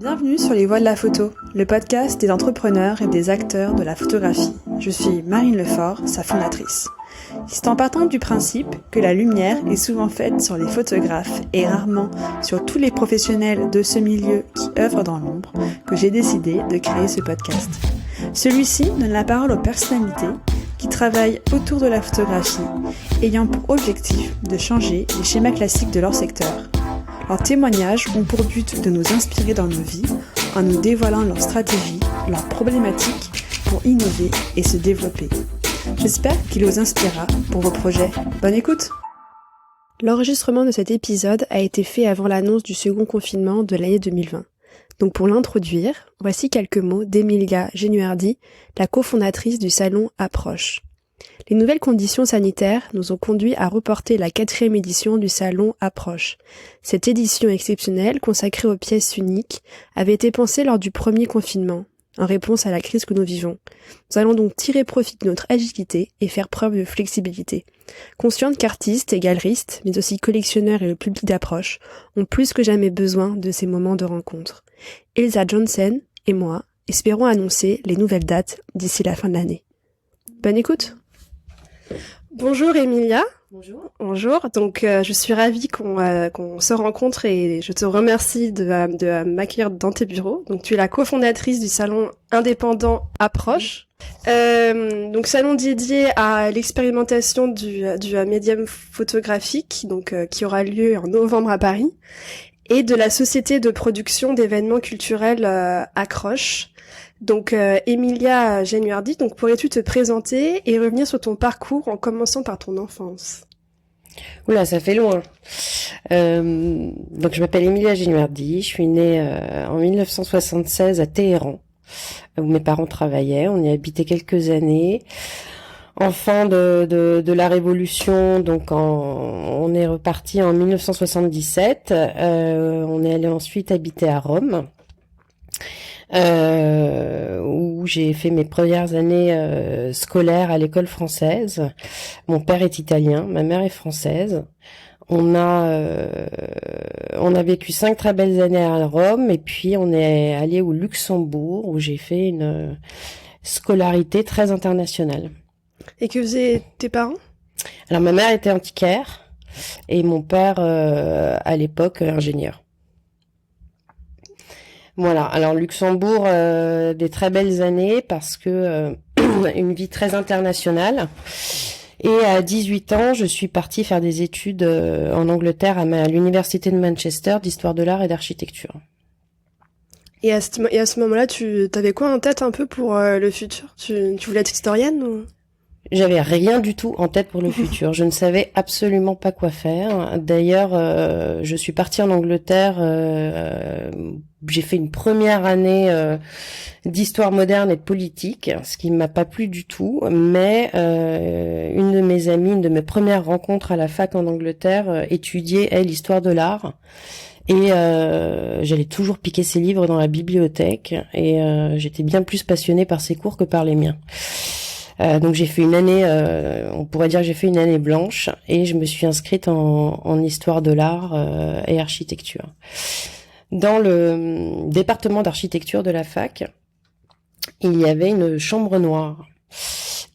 Bienvenue sur Les Voix de la Photo, le podcast des entrepreneurs et des acteurs de la photographie. Je suis Marine Lefort, sa fondatrice. C'est en partant du principe que la lumière est souvent faite sur les photographes et rarement sur tous les professionnels de ce milieu qui œuvrent dans l'ombre que j'ai décidé de créer ce podcast. Celui-ci donne la parole aux personnalités qui travaillent autour de la photographie, ayant pour objectif de changer les schémas classiques de leur secteur. Leurs témoignages ont pour but de nous inspirer dans nos vies en nous dévoilant leurs stratégies, leurs problématiques pour innover et se développer. J'espère qu'il vous inspirera pour vos projets. Bonne écoute! L'enregistrement de cet épisode a été fait avant l'annonce du second confinement de l'année 2020. Donc pour l'introduire, voici quelques mots d'Emilia Genuardi, la cofondatrice du salon Approche. Les nouvelles conditions sanitaires nous ont conduits à reporter la 4e édition du salon Approche. Cette édition exceptionnelle, consacrée aux pièces uniques, avait été pensée lors du premier confinement, en réponse à la crise que nous vivons. Nous allons donc tirer profit de notre agilité et faire preuve de flexibilité. Consciente qu'artistes et galeristes, mais aussi collectionneurs et le public d'Approche, ont plus que jamais besoin de ces moments de rencontre. Elsa Johnson et moi espérons annoncer les nouvelles dates d'ici la fin de l'année. Bonne écoute! Bonjour Emilia. Bonjour. Bonjour. Donc je suis ravie qu'on se rencontre et je te remercie de m'accueillir dans tes bureaux. Donc tu es la cofondatrice du salon indépendant Approche. Donc salon dédié à l'expérimentation du médium photographique, donc qui aura lieu en novembre à Paris, et de la société de production d'événements culturels Accroche. Donc, Emilia Genuardi, donc pourrais-tu te présenter et revenir sur ton parcours en commençant par ton enfance? Oula, ça fait loin. Donc, je m'appelle Emilia Genuardi, je suis née en 1976 à Téhéran, où mes parents travaillaient. On y habitait quelques années. Enfant de la Révolution, donc on est reparti en 1977. On est allé ensuite habiter à Rome. Où j'ai fait mes premières années scolaires à l'école française. Mon père est italien, ma mère est française. On a vécu 5 très belles années à Rome et puis on est allé au Luxembourg où j'ai fait une scolarité très internationale. Et que faisaient tes parents? Alors ma mère était antiquaire et mon père à l'époque ingénieur. Voilà, alors Luxembourg, des très belles années parce que une vie très internationale. Et à 18 ans, je suis partie faire des études en Angleterre à l'université de Manchester d'histoire de l'art et d'architecture. Et à ce moment-là, tu avais quoi en tête un peu pour le futur? Tu voulais être historienne ou... J'avais rien du tout en tête pour le futur. Je ne savais absolument pas quoi faire. D'ailleurs, je suis partie en Angleterre. J'ai fait une première année d'histoire moderne et de politique, ce qui ne m'a pas plu du tout. Mais une de mes amies, une de mes premières rencontres à la fac en Angleterre, étudiait, elle, l'histoire de l'art. Et j'allais toujours piquer ses livres dans la bibliothèque. Et j'étais bien plus passionnée par ses cours que par les miens. Donc j'ai fait une année, on pourrait dire que j'ai fait une année blanche et je me suis inscrite en histoire de l'art et architecture. Dans le département d'architecture de la fac, il y avait une chambre noire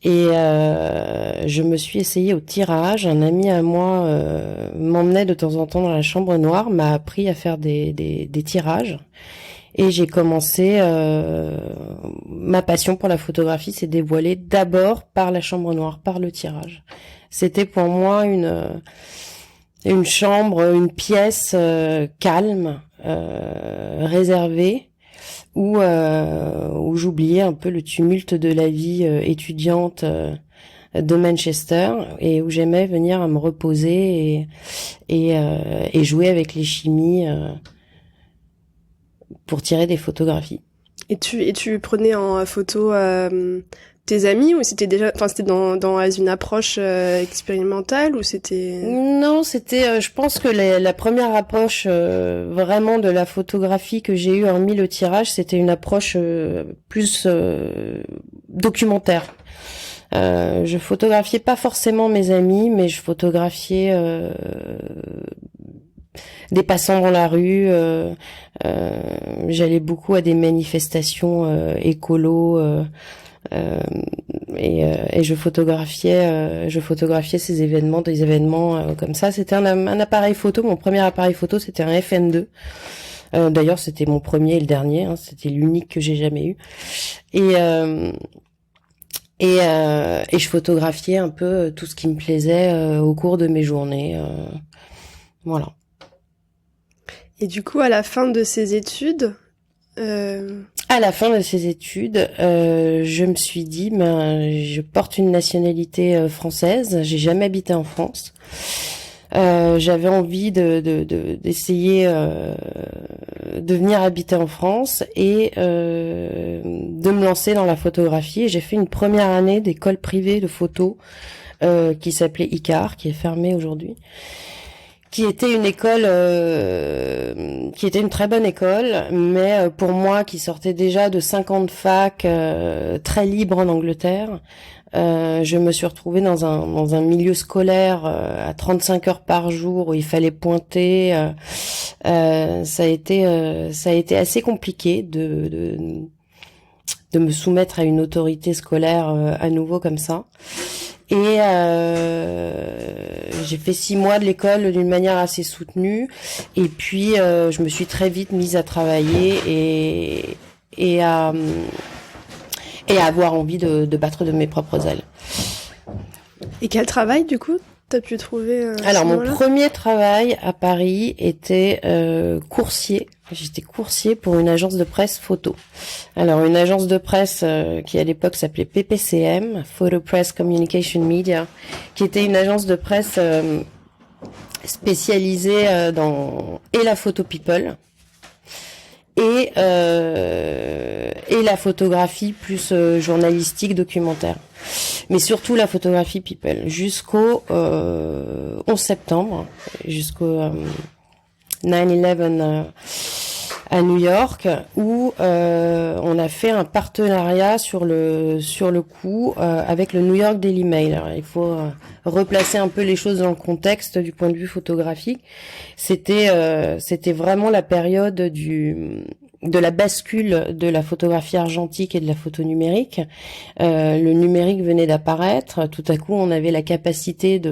et je me suis essayée au tirage. Un ami à moi m'emmenait de temps en temps dans la chambre noire, m'a appris à faire des tirages. Et j'ai commencé, ma passion pour la photographie s'est dévoilée d'abord par la chambre noire, par le tirage. C'était pour moi une chambre, une pièce calme, réservée, où j'oubliais un peu le tumulte de la vie étudiante de Manchester et où j'aimais venir à me reposer et jouer avec les chimies pour tirer des photographies. Et tu prenais en photo tes amis ou c'était dans une approche expérimentale ou c'était... Non, c'était je pense que la première approche vraiment de la photographie que j'ai eue hormis le tirage, c'était une approche plus documentaire. Je photographiais pas forcément mes amis, mais je photographiais des passants dans la rue. J'allais beaucoup à des manifestations écolo. Et je photographiais ces événements, des événements comme ça. C'était un appareil photo. Mon premier appareil photo, c'était un FN2. D'ailleurs, c'était mon premier et le dernier. Hein, c'était l'unique que j'ai jamais eu. Et je photographiais un peu tout ce qui me plaisait au cours de mes journées. Voilà. Et du coup, à la fin de ces études, à la fin de ces études, je me suis dit, je porte une nationalité française. J'ai jamais habité en France. J'avais envie d'essayer de venir habiter en France et de me lancer dans la photographie. Et j'ai fait une première année d'école privée de photo qui s'appelait ICAR, qui est fermée aujourd'hui. Qui était une école, qui était une très bonne école, mais pour moi qui sortais déjà de 5 ans de fac, très libre en Angleterre, je me suis retrouvée dans un milieu scolaire à 35 heures par jour où il fallait pointer. Ça a été assez compliqué de me soumettre à une autorité scolaire à nouveau comme ça. Et j'ai fait 6 mois de l'école d'une manière assez soutenue. Et puis je me suis très vite mise à travailler et à avoir envie de battre de mes propres ailes. Et quel travail du coup t'as pu trouver Alors mon premier travail à Paris était coursier. J'étais coursier pour une agence de presse photo. Alors une agence de presse qui à l'époque s'appelait PPCM, Photo Press Communication Media, qui était une agence de presse spécialisée dans et la photo people et la photographie plus journalistique documentaire. Mais surtout la photographie people jusqu'au 11 septembre, jusqu'au 9/11 à New York, où on a fait un partenariat sur le coup avec le New York Daily Mail. Alors, il faut replacer un peu les choses dans le contexte du point de vue photographique. C'était vraiment la période de la bascule de la photographie argentique et de la photo numérique. Le numérique venait d'apparaître. Tout à coup, on avait la capacité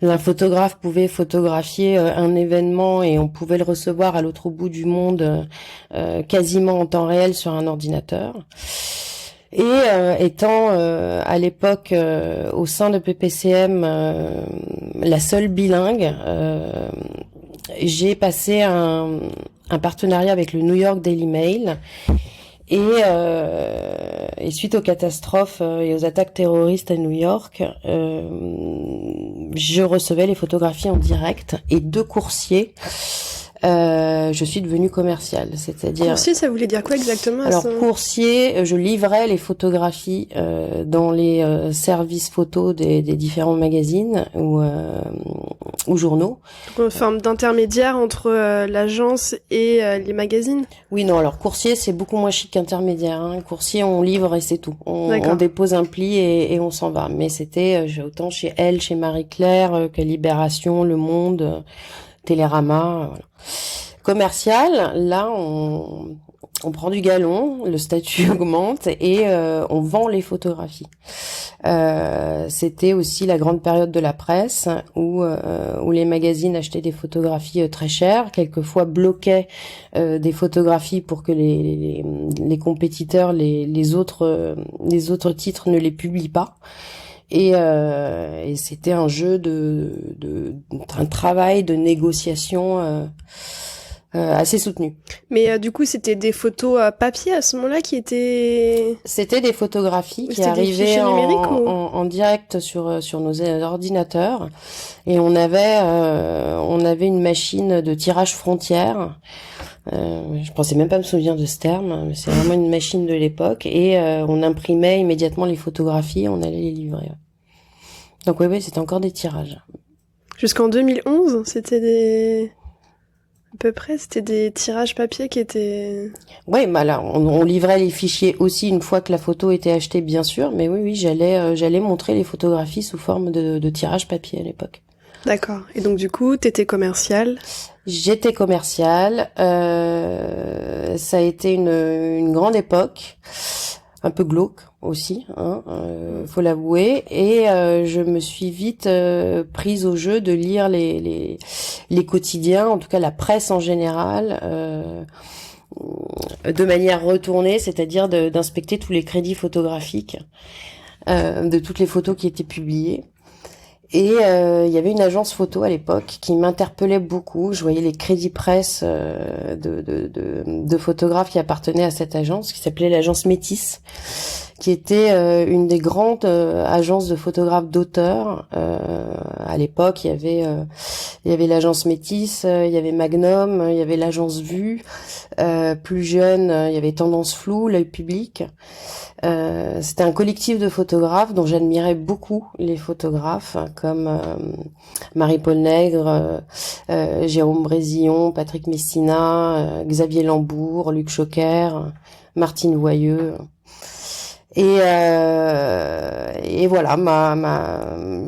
un photographe pouvait photographier un événement et on pouvait le recevoir à l'autre bout du monde quasiment en temps réel sur un ordinateur. Et étant à l'époque au sein de PPCM la seule bilingue, j'ai passé un partenariat avec le New York Daily Mail et suite aux catastrophes et aux attaques terroristes à New York, je recevais les photographies en direct et de coursier. Je suis devenue commerciale, c'est-à-dire... Coursier, ça voulait dire quoi exactement? Alors, coursier, je livrais les photographies dans les services photos des différents magazines ou journaux. Donc, en forme d'intermédiaire entre l'agence et les magazines? Oui, non, alors coursier, c'est beaucoup moins chic qu'intermédiaire. Hein. Coursier, on livre et c'est tout. On dépose un pli et on s'en va. Mais c'était autant chez Elle, chez Marie-Claire, que Libération, Le Monde... Télérama, voilà. Commercial, là on prend du galon, le statut augmente et on vend les photographies. C'était aussi la grande période de la presse où les magazines achetaient des photographies très chères, quelquefois bloquaient des photographies pour que les compétiteurs, les autres titres ne les publient pas. Et c'était un jeu un travail de négociation assez soutenu. Mais du coup, c'était des photos papier à ce moment-là qui étaient... C'était des photographies qui arrivaient en direct sur nos ordinateurs. Et on avait une machine de tirage frontière. Je pensais même pas me souvenir de ce terme, mais c'est vraiment une machine de l'époque. Et on imprimait immédiatement les photographies et on allait les livrer. Donc oui, c'était encore des tirages. Jusqu'en 2011, c'était à peu près, c'était des tirages papier qui étaient... Oui, bah là, on livrait les fichiers aussi une fois que la photo était achetée, bien sûr. Mais oui, j'allais montrer les photographies sous forme de tirage papier à l'époque. D'accord. Et donc du coup, t'étais commercial. J'étais commerciale. Ça a été une grande époque, un peu glauque aussi, hein, faut l'avouer. Et je me suis vite prise au jeu de lire les quotidiens, en tout cas la presse en général, de manière retournée, c'est-à-dire d'inspecter tous les crédits photographiques de toutes les photos qui étaient publiées. Et il y avait une agence photo à l'époque qui m'interpellait beaucoup. Je voyais les crédits presse de photographes qui appartenaient à cette agence, qui s'appelait l'agence Métis, qui était une des grandes agences de photographes d'auteurs. À l'époque, il y avait l'agence Métis, il y avait Magnum, il y avait l'agence Vue. Plus jeune, il y avait Tendance Floue, L'Œil Public. C'était un collectif de photographes dont j'admirais beaucoup les photographes, comme Marie-Paul Nègre, Jérôme Brésillon, Patrick Messina, Xavier Lambourg, Luc Choquer, Martine Voyeux. Et voilà,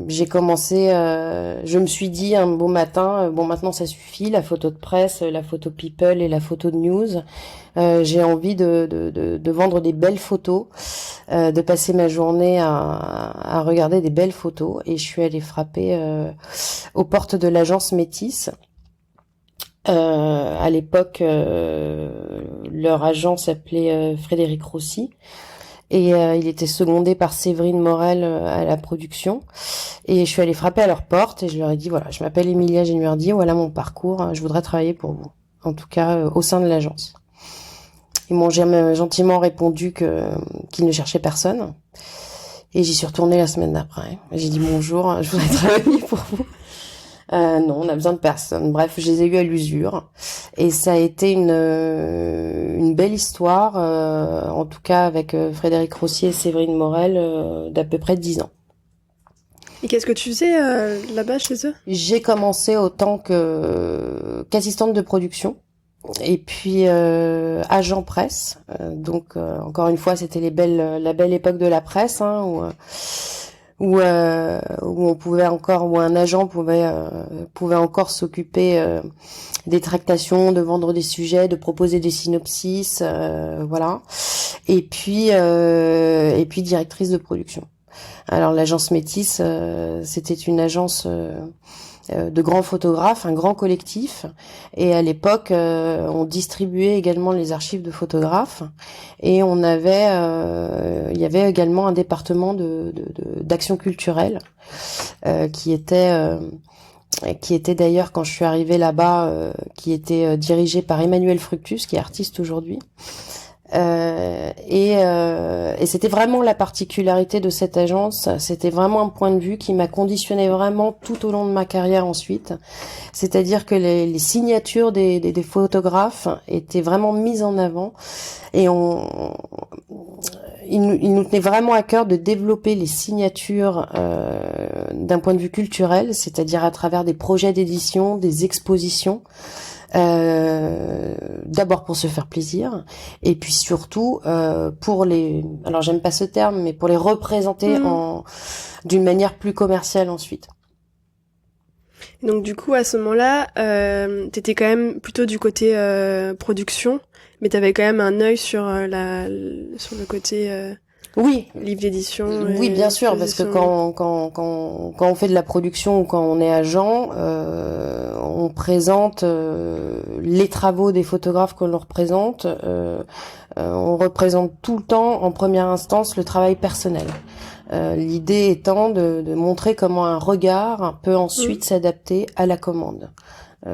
j'ai commencé, je me suis dit un beau matin, bon maintenant ça suffit, la photo de presse, la photo people et la photo de news. J'ai envie de vendre des belles photos, de passer ma journée à regarder des belles photos. Et je suis allée frapper aux portes de l'agence Métis. À l'époque, leur agent s'appelait Frédéric Rossi. Et il était secondé par Séverine Morel à la production. Et je suis allée frapper à leur porte et je leur ai dit, voilà, je m'appelle Emilia Génuardi, voilà mon parcours, je voudrais travailler pour vous. En tout cas, au sein de l'agence. Ils m'ont gentiment répondu qu'ils ne cherchaient personne. Et j'y suis retournée la semaine d'après. J'ai dit bonjour, je voudrais travailler pour vous. Non, on a besoin de personne. Bref, je les ai eus à l'usure. Et ça a été une belle histoire, en tout cas avec Frédéric Rossier et Séverine Morel, d'à peu près 10 ans. Et qu'est-ce que tu faisais là-bas chez eux? J'ai commencé autant qu'assistante de production. Et puis agent presse. Donc encore une fois, c'était la belle époque de la presse, hein, où on pouvait encore, où un agent pouvait encore s'occuper des tractations, de vendre des sujets, de proposer des synopsis, voilà. Et puis directrice de production. Alors l'agence Métis, c'était une agence de grands photographes, un grand collectif, et à l'époque on distribuait également les archives de photographes, et il y avait également un département d'action culturelle qui était d'ailleurs, quand je suis arrivée là-bas, qui était dirigé par Emmanuel Fructus, qui est artiste aujourd'hui. Et c'était vraiment la particularité de cette agence, c'était vraiment un point de vue qui m'a conditionné vraiment tout au long de ma carrière ensuite, c'est-à-dire que les signatures des photographes étaient vraiment mises en avant, et il nous tenait vraiment à cœur de développer les signatures d'un point de vue culturel, c'est-à-dire à travers des projets d'édition, des expositions, d'abord pour se faire plaisir, et puis surtout alors j'aime pas ce terme, mais pour les représenter d'une manière plus commerciale ensuite. Donc du coup à ce moment-là, t'étais quand même plutôt du côté production, mais t'avais quand même un œil sur le côté oui, livre d'édition. Oui, bien sûr, parce que quand on fait de la production ou quand on est agent, on présente les travaux des photographes que l'on représente. On représente tout le temps, en première instance, le travail personnel. L'idée étant de montrer comment un regard peut ensuite s'adapter à la commande.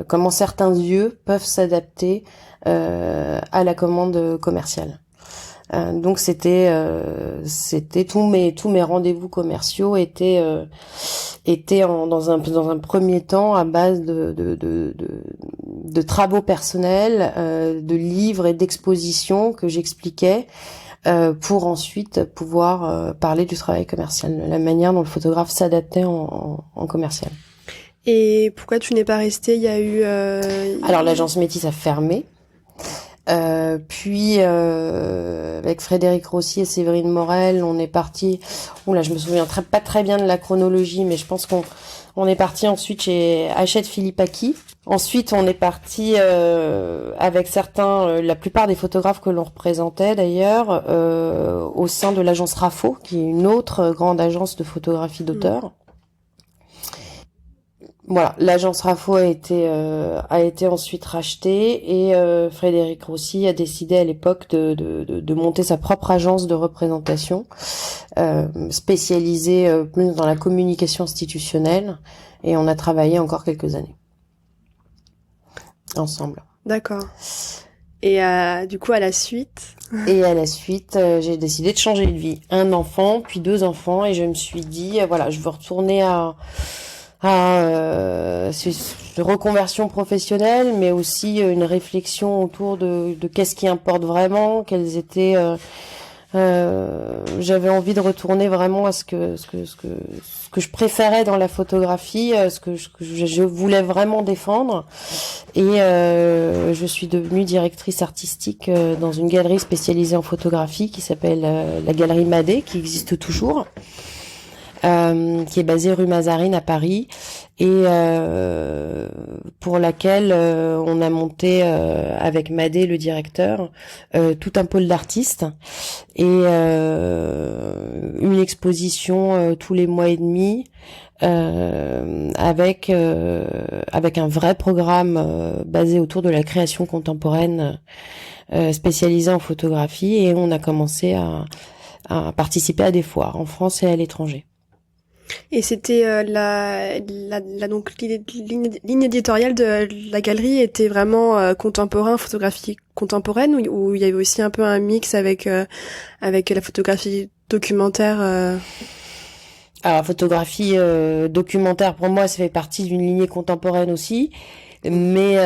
Comment certains yeux peuvent s'adapter à la commande commerciale. Donc c'était tous mes rendez-vous commerciaux étaient dans un premier temps à base de travaux personnels, de livres et d'expositions que j'expliquais pour ensuite pouvoir parler du travail commercial, la manière dont le photographe s'adaptait en commercial. Et pourquoi tu n'es pas resté? Il y a eu alors l'agence Métis a fermé. Puis avec Frédéric Rossi et Séverine Morel, on est parti. Oula, je me souviens pas très bien de la chronologie, mais je pense On est parti ensuite chez Hachette Philippaki. Ensuite, on est parti avec la plupart des photographes que l'on représentait d'ailleurs, au sein de l'agence Rafo, qui est une autre grande agence de photographie d'auteur. Voilà, l'agence Rafo a été ensuite rachetée et Frédéric Rossi a décidé à l'époque de monter sa propre agence de représentation spécialisée plus dans la communication institutionnelle, et on a travaillé encore quelques années ensemble. D'accord. Et du coup, à la suite j'ai décidé de changer de vie. Un enfant, puis 2 enfants, et je me suis dit, voilà, je veux retourner à reconversion professionnelle, mais aussi une réflexion autour de qu'est-ce qui importe vraiment, quels étaient j'avais envie de retourner vraiment à ce que je préférais dans la photographie, ce que je voulais vraiment défendre, et je suis devenue directrice artistique dans une galerie spécialisée en photographie qui s'appelle la Galerie Madé, qui existe toujours. Qui est basée rue Mazarine à Paris, et pour laquelle on a monté avec Madé, le directeur, tout un pôle d'artistes et une exposition tous les mois et demi, avec un vrai programme basé autour de la création contemporaine, spécialisée en photographie, et on a commencé à participer à des foires en France et à l'étranger. Et c'était donc ligne éditoriale de la galerie était vraiment contemporain, photographie contemporaine, ou il y avait aussi un peu un mix avec la photographie documentaire. Alors, photographie documentaire, pour moi, ça fait partie d'une lignée contemporaine aussi. Mais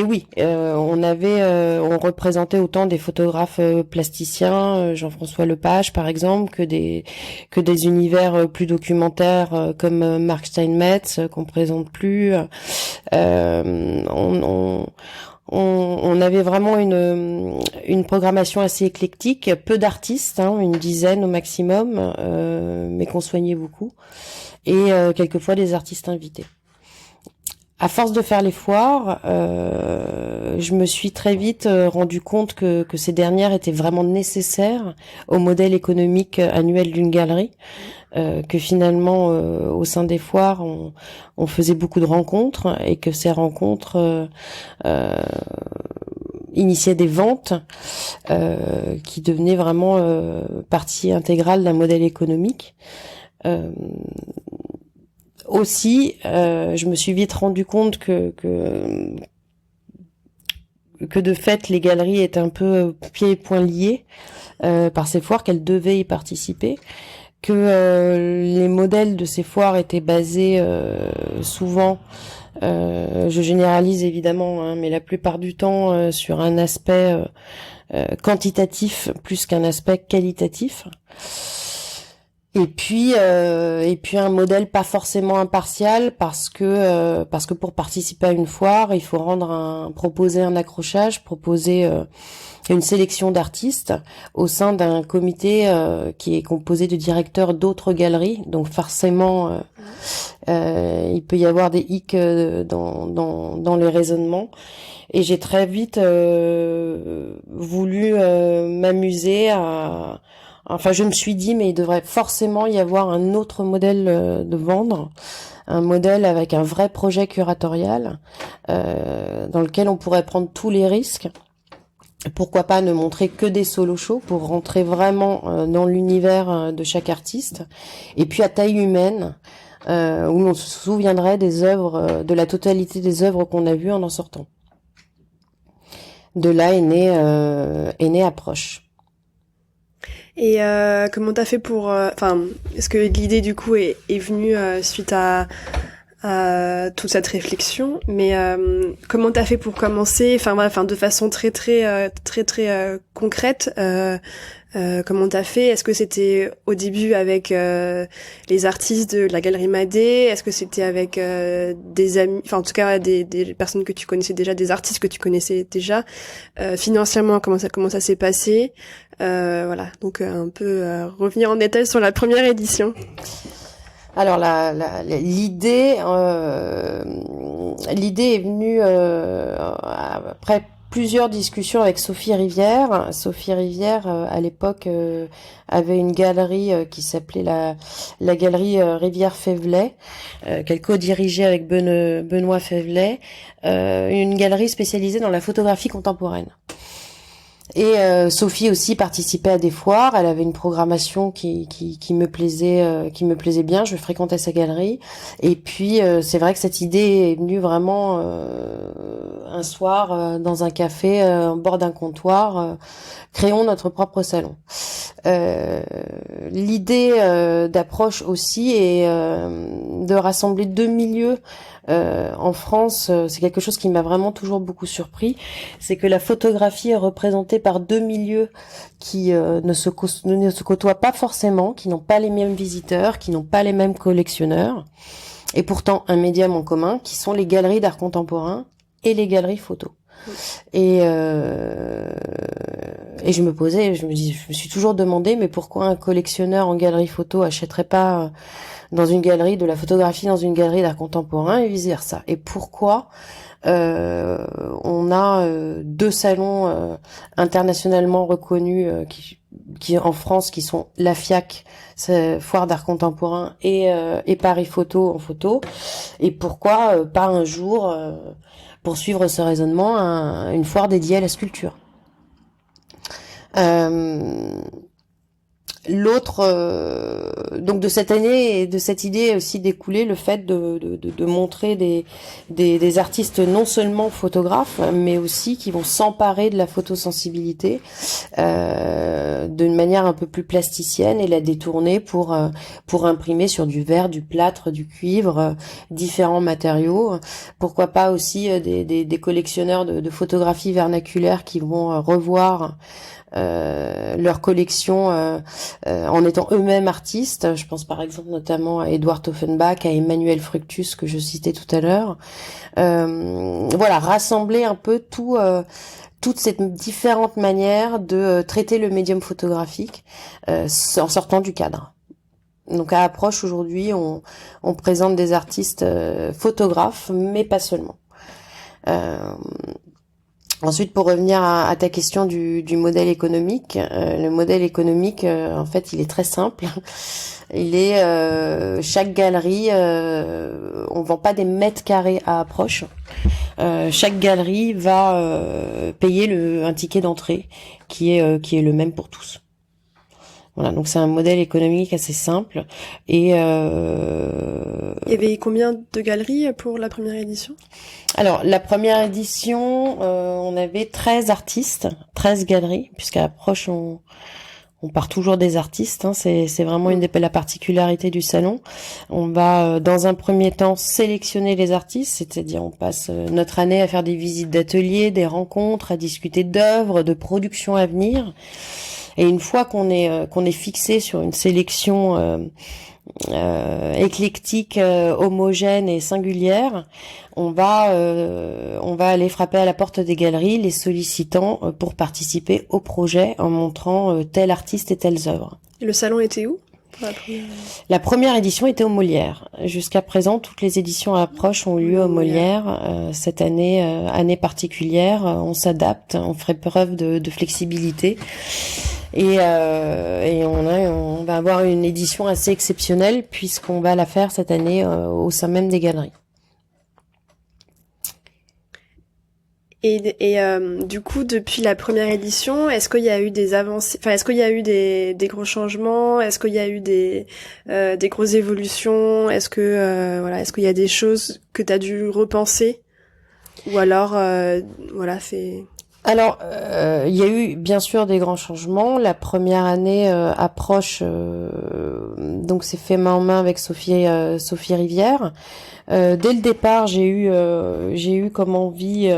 oui, on représentait autant des photographes plasticiens, Jean-François Lepage par exemple, que des univers plus documentaires comme Mark Steinmetz, qu'on présente plus. On avait vraiment une programmation assez éclectique, peu d'artistes, une dizaine au maximum, mais qu'on soignait beaucoup, et quelquefois des artistes invités. À force de faire les foires, je me suis très vite rendu compte que ces dernières étaient vraiment nécessaires au modèle économique annuel d'une galerie, que finalement au sein des foires on faisait beaucoup de rencontres, et que ces rencontres initiaient des ventes qui devenaient vraiment partie intégrale d'un modèle économique. Aussi, je me suis vite rendu compte que de fait les galeries étaient un peu pieds et poings liés par ces foires, qu'elles devaient y participer, que les modèles de ces foires étaient basés souvent, je généralise évidemment, mais la plupart du temps sur un aspect quantitatif plus qu'un aspect qualitatif. Et puis un modèle pas forcément impartial, parce que pour participer à une foire, il faut proposer un accrochage, proposer une sélection d'artistes au sein d'un comité qui est composé de directeurs d'autres galeries. Donc forcément, il peut y avoir des hicks dans les raisonnements. Et j'ai très vite voulu m'amuser à... Enfin, je me suis dit, mais il devrait forcément y avoir un autre modèle de vendre, un modèle avec un vrai projet curatorial, dans lequel on pourrait prendre tous les risques. Pourquoi pas ne montrer que des solo shows pour rentrer vraiment dans l'univers de chaque artiste, et puis à taille humaine, où on se souviendrait des œuvres, de la totalité des œuvres qu'on a vues en sortant. De là est né Approche. Et comment t'as fait pour... est-ce que l'idée du coup est venue suite à toute cette réflexion, mais comment t'as fait pour commencer, de façon très concrète, comment t'as fait? Est-ce que c'était au début avec les artistes de la Galerie Madé? Est-ce que c'était avec des amis, en tout cas des personnes que tu connaissais déjà, des artistes que tu connaissais déjà? Financièrement, comment ça s'est passé? Voilà, donc un peu revenir en détail sur la première édition. Alors l'idée est venue après plusieurs discussions avec Sophie Rivière. Sophie Rivière, à l'époque, avait une galerie qui s'appelait la galerie Rivière-Févelet, qu'elle co-dirigeait avec Benoît Févelet, une galerie spécialisée dans la photographie contemporaine. Et Sophie aussi participait à des foires. Elle avait une programmation qui me plaisait bien. Je fréquentais sa galerie. Et puis c'est vrai que cette idée est venue vraiment un soir dans un café au bord d'un comptoir. Créons notre propre salon. L'idée d'approche aussi est de rassembler deux milieux. En France, c'est quelque chose qui m'a vraiment toujours beaucoup surpris, c'est que la photographie est représentée par deux milieux qui ne se côtoient pas forcément, qui n'ont pas les mêmes visiteurs, qui n'ont pas les mêmes collectionneurs, et pourtant un médium en commun, qui sont les galeries d'art contemporain et les galeries photo. Et je me suis toujours demandé, mais pourquoi un collectionneur en galerie photo achèterait pas dans une galerie de la photographie dans une galerie d'art contemporain et vice versa. Et pourquoi on a deux salons internationalement reconnus qui en France, qui sont la FIAC, Foire d'art contemporain, et Paris Photo en photo, et pourquoi pas un jour pour suivre ce raisonnement une foire dédiée à la sculpture. Donc de cette année et de cette idée aussi découlé le fait de montrer des artistes non seulement photographes, mais aussi qui vont s'emparer de la photosensibilité d'une manière un peu plus plasticienne et la détourner pour imprimer sur du verre, du plâtre, du cuivre, différents matériaux. Pourquoi pas aussi des collectionneurs de photographie vernaculaire qui vont revoir leur collection en étant eux-mêmes artistes. Je pense par exemple notamment à Edouard Offenbach, à Emmanuel Fructus que je citais tout à l'heure. Voilà, rassembler un peu toutes ces différentes manières de traiter le médium photographique en sortant du cadre. Donc à Approche aujourd'hui, on présente des artistes photographes, mais pas seulement. Ensuite, pour revenir à ta question du modèle économique, le modèle économique, en fait, il est très simple. Il est chaque galerie, on vend pas des mètres carrés à Approche. Chaque galerie va payer un ticket d'entrée qui est le même pour tous. Voilà, donc c'est un modèle économique assez simple. Et il y avait combien de galeries pour la première édition? Alors, la première édition, on avait 13 artistes, 13 galeries, puisqu'à Approche, on part toujours des artistes. Hein, c'est vraiment la particularité du salon. On va, dans un premier temps, sélectionner les artistes, c'est-à-dire on passe notre année à faire des visites d'ateliers, des rencontres, à discuter d'œuvres, de productions à venir. Et une fois qu'on est fixé sur une sélection éclectique, homogène et singulière, on va aller frapper à la porte des galeries, les sollicitant pour participer au projet en montrant tel artiste et telles œuvres. Et le salon était où? La première édition était au Molière. Jusqu'à présent, toutes les éditions à Approche ont eu lieu au Molière. Cette année, année particulière, on s'adapte, on ferait preuve de flexibilité. Et on va avoir une édition assez exceptionnelle puisqu'on va la faire cette année au sein même des galeries. Et du coup, depuis la première édition, est-ce qu'il y a eu des avancées, enfin, est-ce qu'il y a eu des gros changements, est-ce qu'il y a eu des grosses évolutions, est-ce qu'il y a des choses que tu as dû repenser, ou alors, voilà, c'est... Alors, il y a eu bien sûr des grands changements. La première année Approche, donc c'est fait main en main avec Sophie Rivière. Dès le départ, j'ai eu comme envie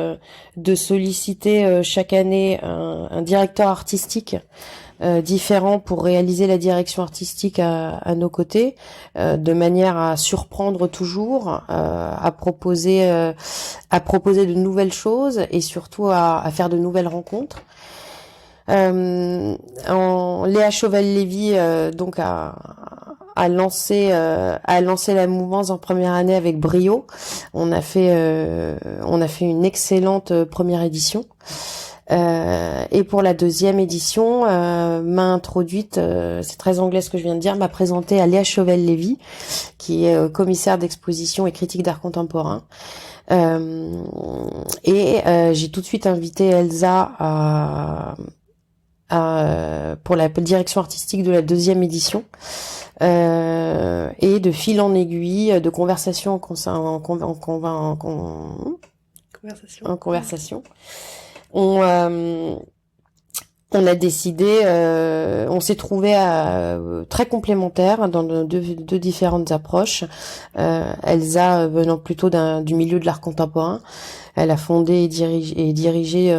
de solliciter chaque année un directeur artistique différent pour réaliser la direction artistique à nos côtés, de manière à surprendre toujours, à proposer de nouvelles choses et surtout à faire de nouvelles rencontres. Léa Chauvel-Lévy donc a lancé la mouvance en première année avec brio. On a fait une excellente première édition. Et pour la deuxième édition, m'a introduite, c'est très anglais ce que je viens de dire, m'a présenté à Léa Chauvel-Lévy, qui est commissaire d'exposition et critique d'art contemporain. J'ai tout de suite invité Elsa pour la direction artistique de la deuxième édition. Et de fil en aiguille, de conversation en conversation, on a décidé, on s'est trouvé très complémentaires dans deux différentes approches. Elsa venant plutôt du milieu de l'art contemporain, elle a fondé et dirigé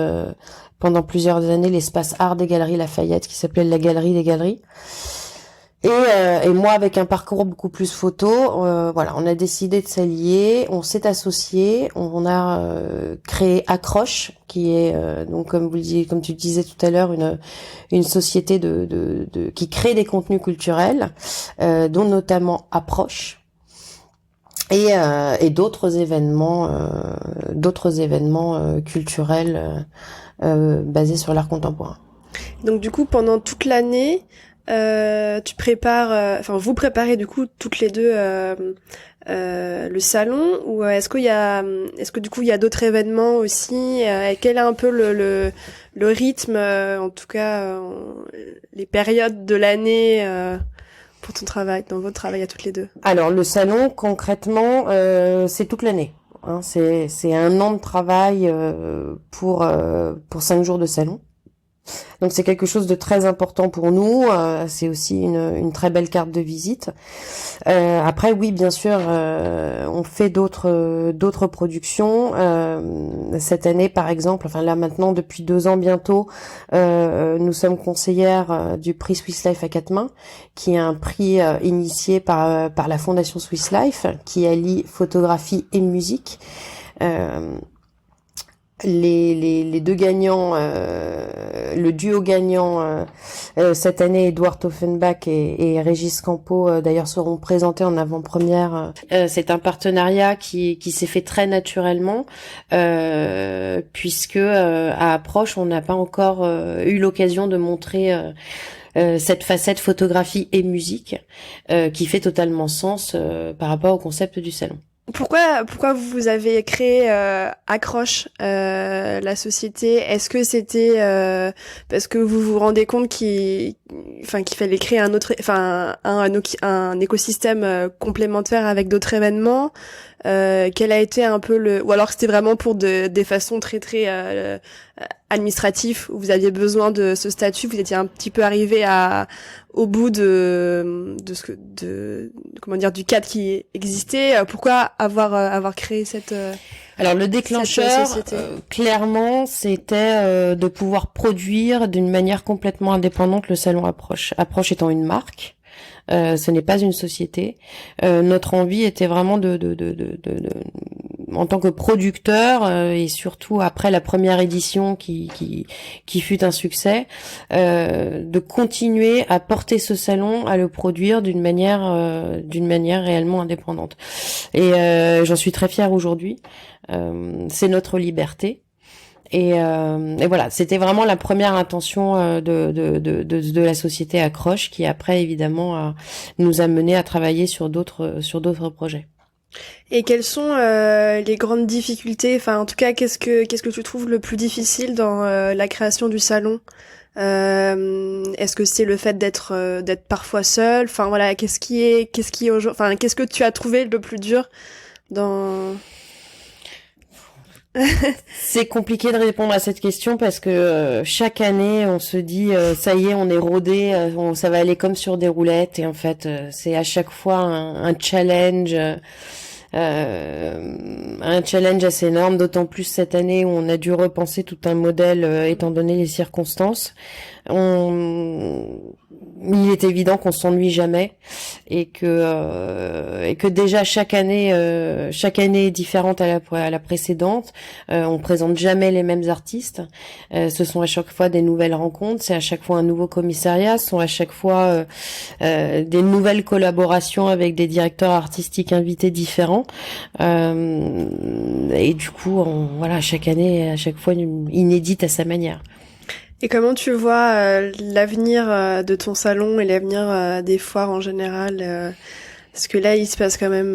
pendant plusieurs années l'espace art des Galeries Lafayette qui s'appelait la Galerie des Galeries. Et moi, avec un parcours beaucoup plus photo, voilà, on a décidé de s'allier, on s'est associés, on a créé Accroche, qui est donc comme tu disais tout à l'heure, une société qui crée des contenus culturels, dont notamment Approche et d'autres événements culturels basés sur l'art contemporain. Donc du coup, pendant toute l'année, vous préparez du coup toutes les deux le salon, ou est-ce que du coup il y a d'autres événements aussi, quel est un peu le rythme, en tout cas les périodes de l'année pour dans votre travail à toutes les deux? Alors le salon concrètement c'est toute l'année. Hein, c'est un an de travail pour 5 jours de salon. Donc c'est quelque chose de très important pour nous. C'est aussi une très belle carte de visite. Après, oui, bien sûr, on fait d'autres productions. Cette année, par exemple, enfin là maintenant depuis 2 ans bientôt, nous sommes conseillères du prix Swiss Life à 4 mains, qui est un prix initié par la Fondation Swiss Life, qui allie photographie et musique. Les deux gagnants, le duo gagnant cette année, Edouard Offenbach et Régis Campo, d'ailleurs seront présentés en avant-première. C'est un partenariat qui s'est fait très naturellement, puisque à Approche, on n'a pas encore eu l'occasion de montrer cette facette photographie et musique qui fait totalement sens par rapport au concept du salon. Pourquoi vous avez créé Accroche, la société? Est-ce que c'était parce que vous vous rendez compte qu'il fallait créer un écosystème complémentaire avec d'autres événements? Quel a été un peu ou alors c'était vraiment pour des façons très très administratives, où vous aviez besoin de ce statut, vous étiez un petit peu arrivé au bout du cadre qui existait. Pourquoi avoir créé cette alors le déclencheur, clairement, c'était de pouvoir produire d'une manière complètement indépendante le salon Approche. Approche étant une marque, ce n'est pas une société. Notre envie était vraiment en tant que producteur, et surtout après la première édition qui fut un succès, de continuer à porter ce salon, à le produire d'une manière réellement indépendante. Et j'en suis très fière aujourd'hui. C'est notre liberté. Et voilà, c'était vraiment la première intention de la société Accroche, qui après évidemment nous a mené à travailler sur d'autres projets. Et quelles sont les grandes difficultés, enfin en tout cas qu'est-ce que tu trouves le plus difficile dans la création du salon? Est-ce que c'est le fait d'être parfois seul? Enfin voilà, qu'est-ce que tu as trouvé le plus dur dans... C'est compliqué de répondre à cette question parce que chaque année on se dit ça y est, on est rodé, ça va aller comme sur des roulettes, et en fait c'est à chaque fois un challenge. un challenge assez énorme, d'autant plus cette année où on a dû repenser tout un modèle étant donné les circonstances. Il est évident qu'on s'ennuie jamais et que déjà chaque année est différente à la précédente. On présente jamais les mêmes artistes. Ce sont à chaque fois des nouvelles rencontres, c'est à chaque fois un nouveau commissariat, ce sont à chaque fois des nouvelles collaborations avec des directeurs artistiques invités différents. Et du coup, voilà, chaque année, à chaque fois inédite à sa manière. Et comment tu vois l'avenir de ton salon et l'avenir des foires en général parce que là, il se passe quand même...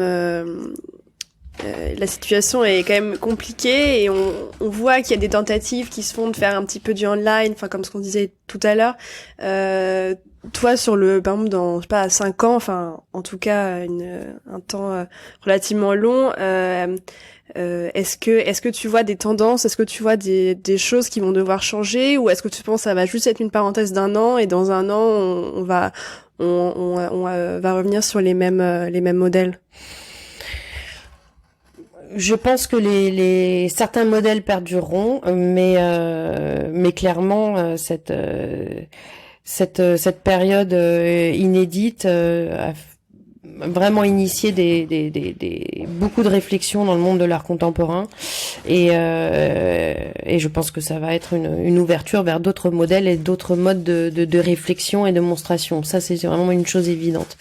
la situation est quand même compliquée et on voit qu'il y a des tentatives qui se font de faire un petit peu du online, enfin comme ce qu'on disait tout à l'heure. Toi, par exemple, dans, je sais pas, 5 ans, enfin, en tout cas, un temps relativement long, est-ce que tu vois des tendances, est-ce que tu vois des choses qui vont devoir changer, ou est-ce que tu penses que ça va juste être une parenthèse d'un an et dans un an on va revenir sur les mêmes modèles? Je pense que certains modèles perdureront, mais clairement cette période inédite a vraiment initié beaucoup de réflexions dans le monde de l'art contemporain et je pense que ça va être une ouverture vers d'autres modèles et d'autres modes de réflexion et de monstration. Ça, c'est vraiment une chose évidente.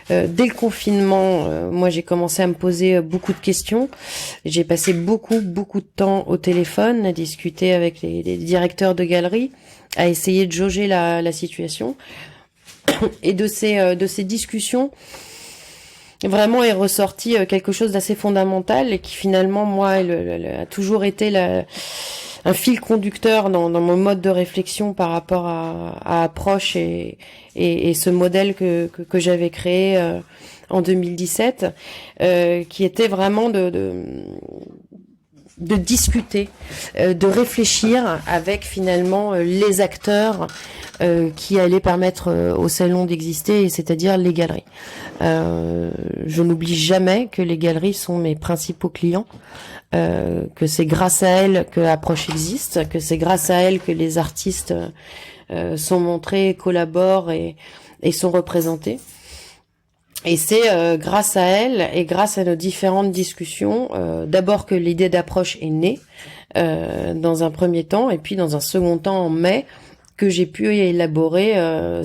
Dès le confinement, moi j'ai commencé à me poser beaucoup de questions. J'ai passé beaucoup de temps au téléphone à discuter avec les directeurs de galeries, à essayer de jauger la situation. Et de ces discussions, vraiment est ressorti quelque chose d'assez fondamental et qui finalement, moi, a toujours été un fil conducteur dans mon mode de réflexion par rapport à Approche et ce modèle que j'avais créé en 2017, qui était vraiment de discuter, de réfléchir avec finalement les acteurs qui allaient permettre au salon d'exister, c'est-à-dire les galeries. Je n'oublie jamais que les galeries sont mes principaux clients, que c'est grâce à elles que Approche existe, que c'est grâce à elles que les artistes sont montrés, collaborent et sont représentés. Et c'est grâce à elles et grâce à nos différentes discussions, d'abord que l'idée d'Approche est née dans un premier temps, et puis dans un second temps en mai, que j'ai pu élaborer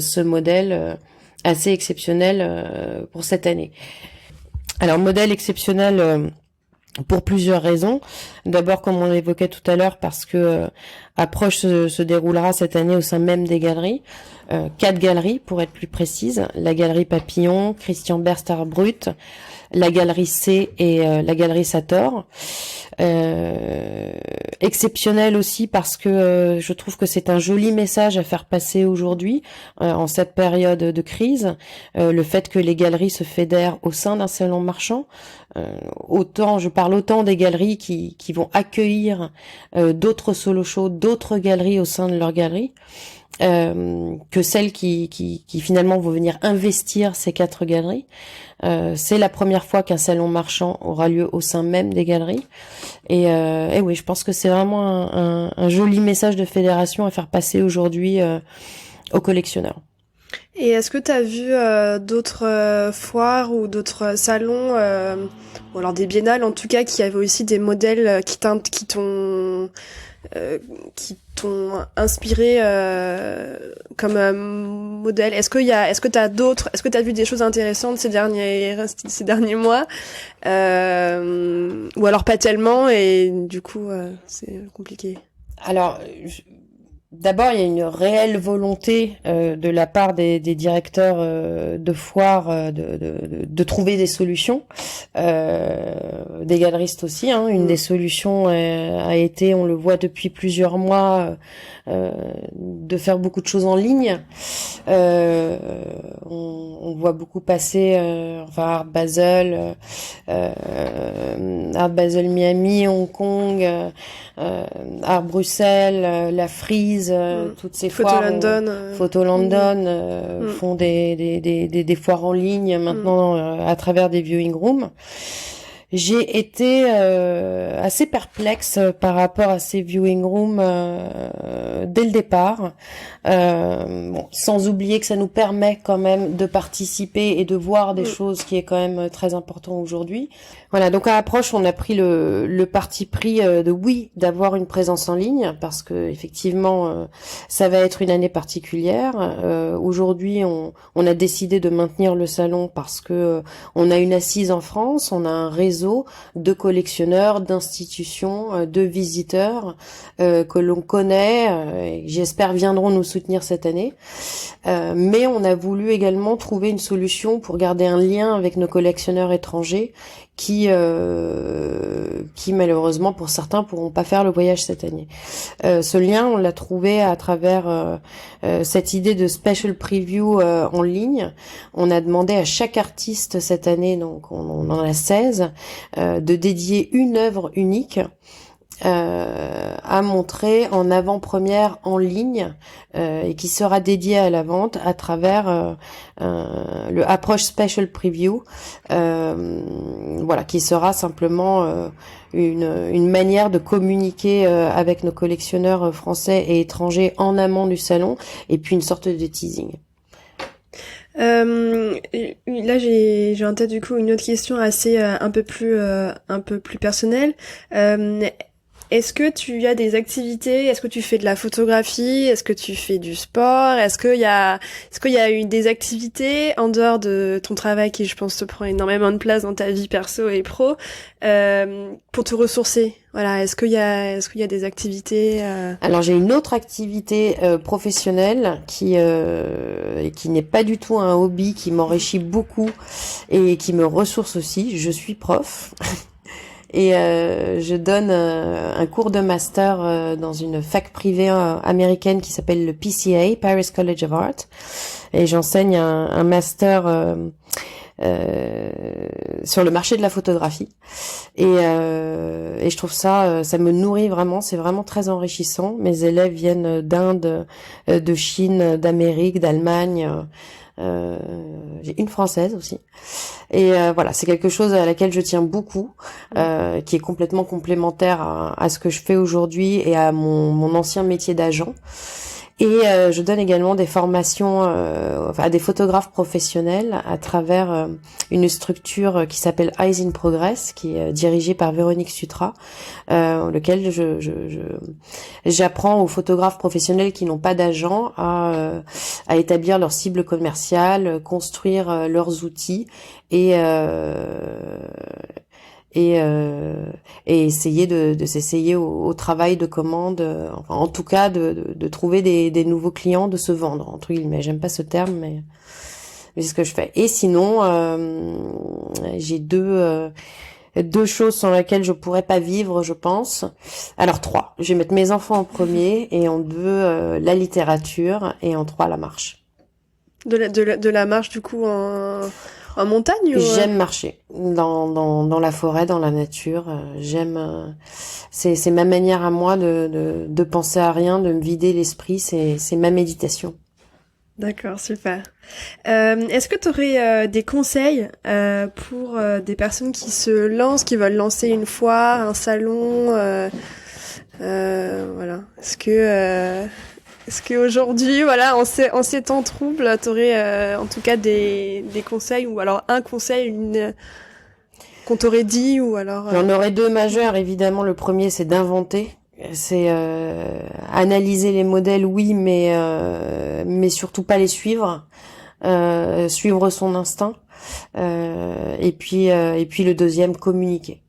ce modèle assez exceptionnel pour cette année. Alors, modèle exceptionnel pour plusieurs raisons. D'abord, comme on l'évoquait tout à l'heure, parce que Approche se déroulera cette année au sein même des galeries. 4 galeries, pour être plus précise. La galerie Papillon, Christian Berst Art Brut, la galerie C et la galerie Sator. Exceptionnel aussi parce que je trouve que c'est un joli message à faire passer aujourd'hui, en cette période de crise. Le fait que les galeries se fédèrent au sein d'un salon marchand. Je parle autant des galeries qui vont accueillir d'autres solo shows, d'autres galeries au sein de leur galerie, que celles qui finalement vont venir investir ces 4 galeries. C'est la première fois qu'un salon marchand aura lieu au sein même des galeries. Et oui, je pense que c'est vraiment un joli message de fédération à faire passer aujourd'hui aux collectionneurs. Et est-ce que tu as vu d'autres foires ou d'autres salons, ou alors des biennales en tout cas, qui avaient aussi des modèles qui t'ont inspiré comme modèle? Est-ce que t'as vu des choses intéressantes ces derniers mois, ou alors pas tellement et du coup c'est compliqué? Alors, d'abord, il y a une réelle volonté de la part des directeurs de foires de trouver des solutions, des galeristes aussi. Une des solutions a été, on le voit depuis plusieurs mois, de faire beaucoup de choses en ligne. On voit beaucoup passer, Art Basel Miami, Hong Kong, Art Bruxelles, la Frise, toutes ces foires. Photo London font des foires en ligne maintenant à travers des viewing rooms. J'ai été assez perplexe par rapport à ces viewing rooms dès le départ. Bon, sans oublier que ça nous permet quand même de participer et de voir des choses qui est quand même très important aujourd'hui. Voilà, donc à Approche, on a pris le parti pris d'avoir une présence en ligne parce que effectivement, ça va être une année particulière. Aujourd'hui, on a décidé de maintenir le salon parce que on a une assise en France, on a un réseau de collectionneurs, d'institutions, de visiteurs que l'on connaît, et j'espère viendront nous soutenir cette année. Mais on a voulu également trouver une solution pour garder un lien avec nos collectionneurs étrangers qui malheureusement pour certains pourront pas faire le voyage cette année. Ce lien, on l'a trouvé à travers cette idée de special preview en ligne. On a demandé à chaque artiste cette année, donc on en a 16, de dédier une œuvre unique à montrer en avant-première en ligne et qui sera dédiée à la vente à travers le Approche Special Preview, voilà, qui sera simplement une manière de communiquer avec nos collectionneurs français et étrangers en amont du salon, et puis une sorte de teasing. Là, j'ai en tête du coup une autre question assez un peu plus personnelle. Est-ce que tu as des activités? Est-ce que tu fais de la photographie? Est-ce que tu fais du sport? Est-ce qu'il y a eu des activités en dehors de ton travail qui, je pense, te prend énormément de place dans ta vie perso et pro, pour te ressourcer? Voilà. Est-ce qu'il y a des activités? Alors j'ai une autre activité professionnelle qui n'est pas du tout un hobby, qui m'enrichit beaucoup et qui me ressource aussi. Je suis prof. Et je donne un cours de master dans une fac privée américaine qui s'appelle le PCA, Paris College of Art. Et j'enseigne un master sur le marché de la photographie. Et je trouve ça me nourrit vraiment, c'est vraiment très enrichissant. Mes élèves viennent d'Inde, de Chine, d'Amérique, d'Allemagne. J'ai une française aussi, et voilà, c'est quelque chose à laquelle je tiens beaucoup, qui est complètement complémentaire à ce que je fais aujourd'hui et à mon ancien métier d'agent. Et je donne également des formations à des photographes professionnels à travers une structure qui s'appelle Eyes in Progress, qui est dirigée par Véronique Sutra, lequel j'apprends aux photographes professionnels qui n'ont pas d'agent à établir leur cible commerciale, construire leurs outils et essayer de s'essayer au travail de commande, enfin, en tout cas de trouver des nouveaux clients, de se vendre entre guillemets. J'aime pas ce terme, mais c'est ce que je fais. Et sinon, j'ai deux choses sans lesquelles je pourrais pas vivre, je pense. Alors 3. Je vais mettre mes enfants en premier, et en 2 la littérature, et en 3 la marche. De la marche du coup en montagne ou... J'aime marcher dans la forêt, dans la nature. J'aime. C'est ma manière à moi de penser à rien, de me vider l'esprit. C'est ma méditation. D'accord, super. Est-ce que tu aurais des conseils pour des personnes qui se lancent, qui veulent lancer une foire, un salon, voilà. Est-ce que aujourd'hui, voilà, en ces temps troubles, t'aurais en tout cas des conseils, ou alors un conseil, qu'on t'aurait dit, ou alors... J'en aurais 2 majeurs, évidemment. Le premier, c'est d'inventer. C'est analyser les modèles, oui, mais surtout pas les suivre. Suivre son instinct. Et puis le deuxième, communiquer.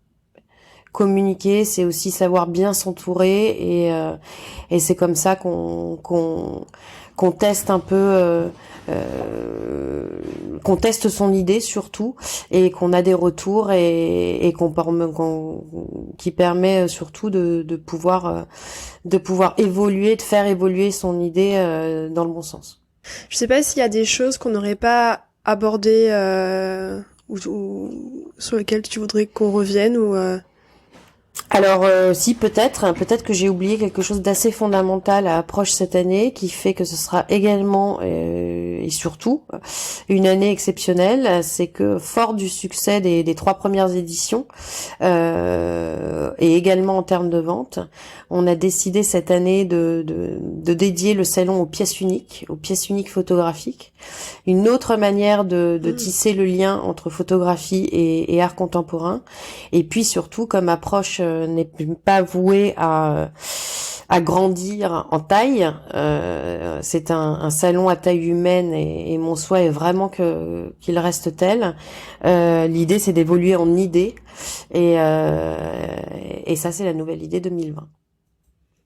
Communiquer, c'est aussi savoir bien s'entourer, et c'est comme ça qu'on teste un peu, qu'on teste son idée surtout, et qu'on a des retours, et qui permet surtout de pouvoir évoluer, de faire évoluer son idée dans le bon sens. Je sais pas s'il y a des choses qu'on n'aurait pas abordées ou sur lesquelles tu voudrais qu'on revienne, ou Alors si peut-être que j'ai oublié quelque chose d'assez fondamental à Approche cette année, qui fait que ce sera également et surtout une année exceptionnelle. C'est que fort du succès des 3 premières éditions et également en termes de vente, on a décidé cette année de dédier le salon aux pièces uniques photographiques. Une autre manière de tisser le lien entre photographie et art contemporain. Et puis surtout, comme Approche n'est pas voué à grandir en taille, c'est un salon à taille humaine et mon souhait est vraiment qu'il reste tel. L'idée c'est d'évoluer en idée et ça c'est la nouvelle idée 2020.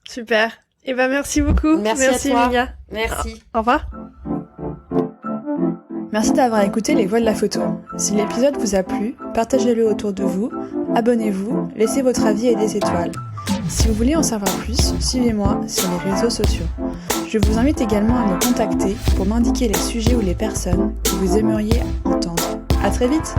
Super. Eh ben merci beaucoup. Merci à toi. Emilia. Merci. Au revoir. Merci d'avoir écouté Les Voix de la photo. Si l'épisode vous a plu, partagez-le autour de vous, abonnez-vous, laissez votre avis et des étoiles. Si vous voulez en savoir plus, suivez-moi sur les réseaux sociaux. Je vous invite également à me contacter pour m'indiquer les sujets ou les personnes que vous aimeriez entendre. À très vite!